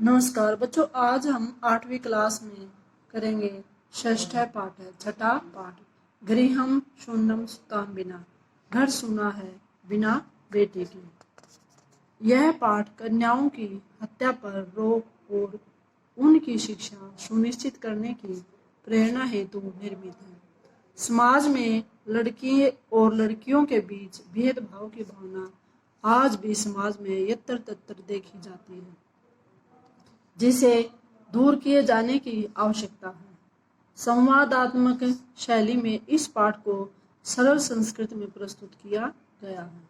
नमस्कार बच्चों, आज हम 8वीं क्लास में करेंगे षष्ठ पाठ है, छठा पाठ। गृहम शून्यम सुताम बिना, घर सुना है बिना बेटे के। यह पाठ कन्याओं की हत्या पर रोक और उनकी शिक्षा सुनिश्चित करने की प्रेरणा हेतु निर्मित है। समाज में लड़की और लड़कियों के बीच भेदभाव की भावना आज भी समाज में यत्र तत्र देखी जाती है, जिसे दूर किए जाने की आवश्यकता है। संवादात्मक शैली में इस पाठ को सरल संस्कृत में प्रस्तुत किया गया है।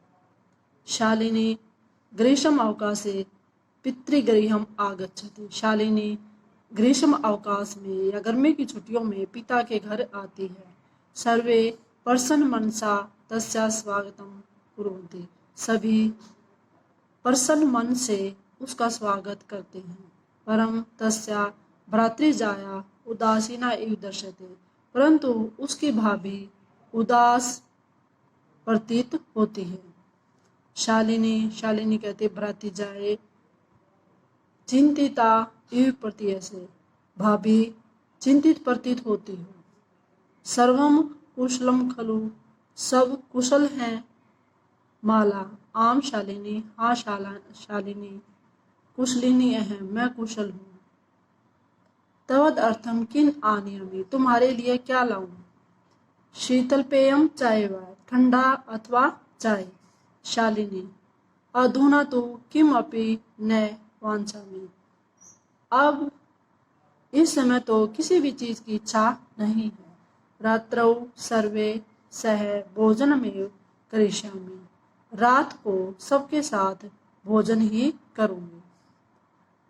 शालिनी ग्रीष्म अवकाशे पितृगृहम आगच्छति। शालिनी ग्रीष्म अवकाश में या गर्मी की छुट्टियों में पिता के घर आती है। सर्वे प्रसन्न मनसा तस्या स्वागतम कुर्वन्ति। सभी प्रसन्न मन से उसका स्वागत करते हैं। परम तस्या भ्रातृजाया उदासीना इव दर्शते। परंतु उसकी भाभी उदास प्रतीत होती है। शालिनी कहते भ्रातृजाए चिंतिता इव प्रतीयसे। भाभी चिंतित प्रतीत होती हो। सर्वम कुशलम खलु, सब कुशल हैं। माला आम शालिनी, हाँ शालिनी कुशलिनी है, मैं कुशल हूँ। तवद अर्थम किन आनयामि, तुम्हारे लिए क्या लाऊं। शीतल पेयम चाय व, ठंडा अथवा चाय। शालिनी अधुना तो किम अपि न वांछामि, अब इस समय तो किसी भी चीज की इच्छा नहीं है। रात्रौ सर्वे सह भोजनमेव करिष्यामि, रात को सबके साथ भोजन ही करूंगी।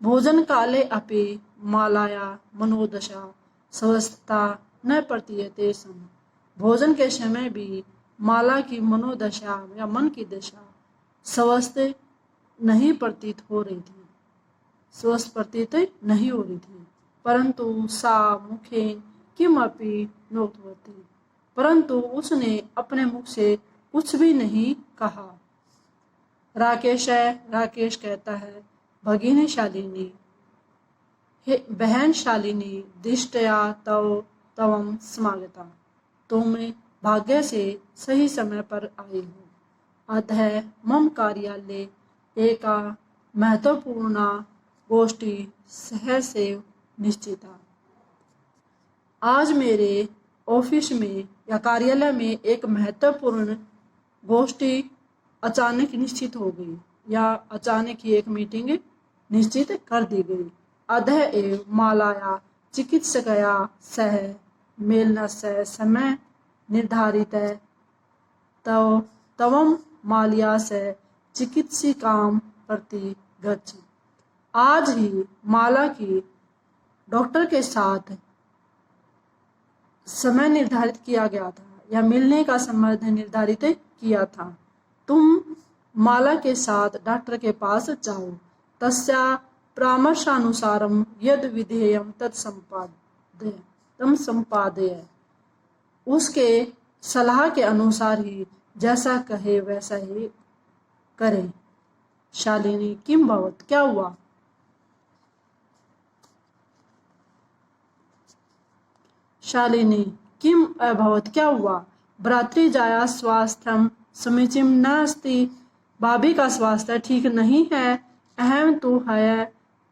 भोजन काले अपि मालाया मनोदशा स्वस्थता न प्रतीयते सम। भोजन के समय भी माला की मनोदशा या मन की दशा स्वस्थ नहीं प्रतीत हो रही थी, स्वस्थ प्रतीत नहीं हो रही थी। परंतु सा मुखेन किमपि नोक्तवती, परंतु उसने अपने मुख से कुछ भी नहीं कहा। राकेश कहता है भगिनी शालिनी, बहन शालिनी दिष्टया तवम समागता, तुम भाग्य से सही समय पर आई हो। अतः मम कार्यालय एका महत्वपूर्ण गोष्ठी सहसेव निश्चिता। आज मेरे ऑफिस में या कार्यालय में एक महत्वपूर्ण गोष्ठी अचानक निश्चित हो गई, या अचानक ही एक मीटिंग निश्चित कर दी गई। अधः एव मालाया चिकित्सकया सह मेलनस्य समय निर्धारित है। तवम मालिया से चिकित्सिकाम प्रति गच्छ। आज ही माला की डॉक्टर के साथ समय निर्धारित किया गया था, या मिलने का समय निर्धारित किया था। तुम माला के साथ डॉक्टर के पास जाओ। तस्या परामर्शानुसारम यद विधेयम तम संपादय, उसके सलाह के अनुसार ही जैसा कहे वैसा ही करें। शालिनी किम भवत, क्या हुआ। शालिनी किम अभवत, क्या हुआ। भ्रातृजाया स्वास्थ्यम समीचीन नास्ति, भाभी का स्वास्थ्य ठीक नहीं है। अहम तो है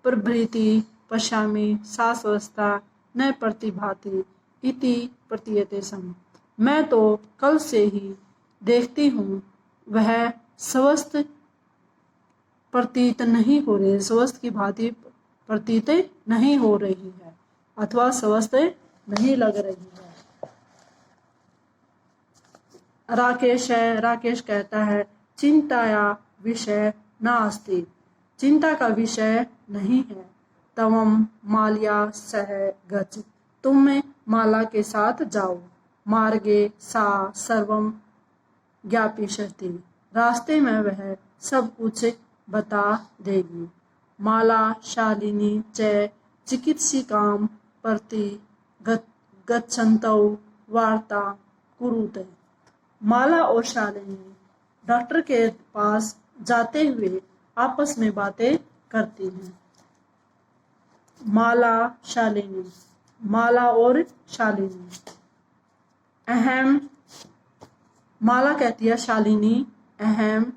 प्रभृति पश्यामि सा स्वस्था न प्रतिभाति इति प्रतीयते सम। मैं तो कल से ही देखती हूँ वह स्वस्थ प्रतीत नहीं हो रही, स्वस्थ की भांति प्रतीत नहीं हो रही है, अथवा स्वस्थ नहीं लग रही है। राकेश कहता है चिंताया विषय नास्ति, चिंता का विषय नहीं है। तवम माल्या सह गच्छ, तुम माला के साथ जाओ। मार्गे सा सर्वम ज्ञापिष्यति, रास्ते में वह सब कुछ बता देगी। माला शालिनी च चिकित्सिकाम प्रति गच्छन्तौ वार्ता कुरुते। माला और शालिनी डॉक्टर के पास जाते हुए आपस में बातें करती हैं। माला शालिनी, माला और शालिनी। अहम, माला कहती है शालिनी, अहम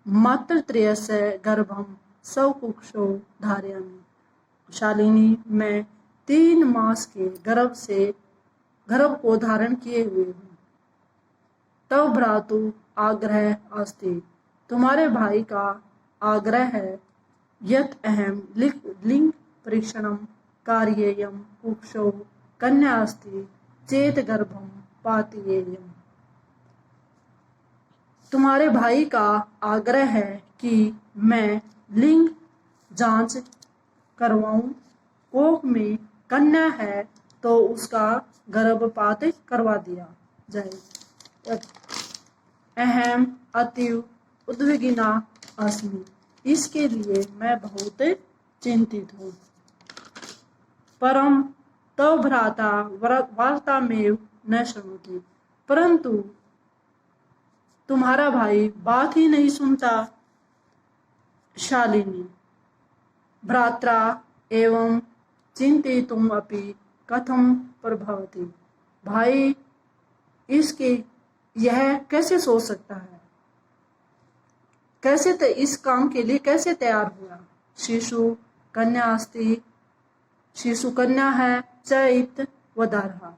मात्र त्रयस्य गर्भम सकुक्षो धारयामि। शालिनी, मैं 3 मास के गर्भ को धारण किए हुए हूँ। तव भ्रातु आग्रह अस्ति, तुम्हारे भाई का आग्रह है, यत अहम लिंग परीक्षणम कार्येयम कुक्षो कन्या अस्ति चेत गर्भम पातियेयम। तुम्हारे भाई का आग्रह है कि मैं लिंग जांच करवाऊं, कोख में कन्या है तो उसका गर्भपात करवा दिया जाए। अहम अतीव उद्विग्ना अस्मि, इसके लिए मैं बहुत चिंतित हूँ। परम तव भ्राता वार्तामेव न शृणोति, परंतु तुम्हारा भाई बात ही नहीं सुनता। शालिनी, भ्रात्रा एवं चिंतितुम अपि कथम प्रभवति, भाई इसके यह कैसे सोच सकता है, कैसे इस काम के लिए कैसे तैयार हुआ। शिशु कन्या अस्ति, शिशु कन्या है, चैत वदारहा,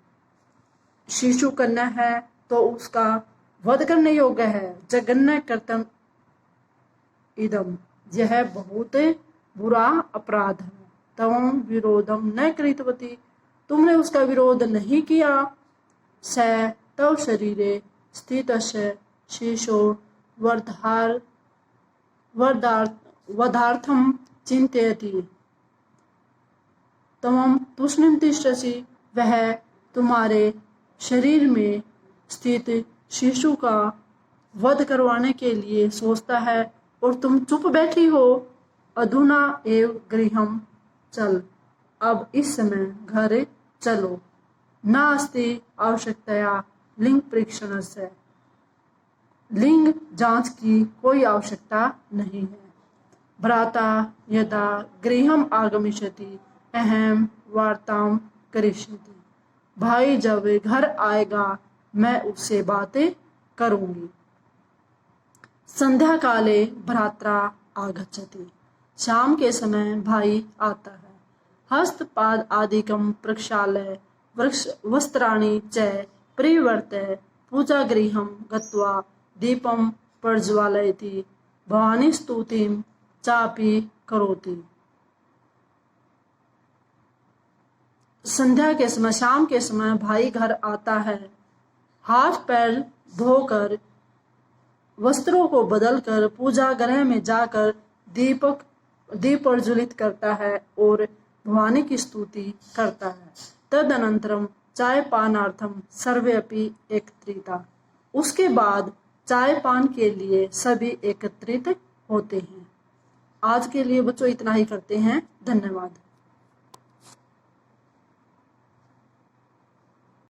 शिशु कन्या है तो उसका वध करने योग्य है। जघन्य कर्तम इदम, यह बहुत बुरा अपराध है। तवं विरोधम न कृतवती, तुमने उसका विरोध नहीं किया। स तव शरीरे स्थितस्य शिशो वधार्थम चिंतयति तवं तूष्णीं तिष्ठसि, वह तुम्हारे शरीर में स्थित शिशु का वध करवाने के लिए सोचता है और तुम चुप बैठी हो। अधुना एव गृहम चल, अब इस समय घर चलो। नास्ति आवश्यकतया लिंग परीक्षणस्य, लिंग जांच की कोई आवश्यकता नहीं है। भ्राता यदा गृहम आगमिष्यति अहम वार्ताम करिष्यति, भाई जब घर आएगा मैं उससे बातें करूंगी। संध्या काले भ्रात्रा आगच्छति, शाम के समय भाई आता है। हस्तपाद आदिकम प्रक्षाल्य वस्त्राणि च परिवर्त्य पूजा गृहं गत्वा दीपं प्रज्वालयति भवानी स्तुतिं चापि करोति। संध्या के समय, शाम के समय भाई घर आता है, हाथ पैर धोकर वस्त्रों को बदलकर पूजा गृह में जाकर दीप प्रज्वलित करता है और भवानी की स्तुति करता है। तदनंतरम चाय पानार्थम सर्वे अपि एकत्रिता, उसके बाद चाय पान के लिए सभी एकत्रित होते हैं। आज के लिए बच्चों इतना ही करते हैं। धन्यवाद।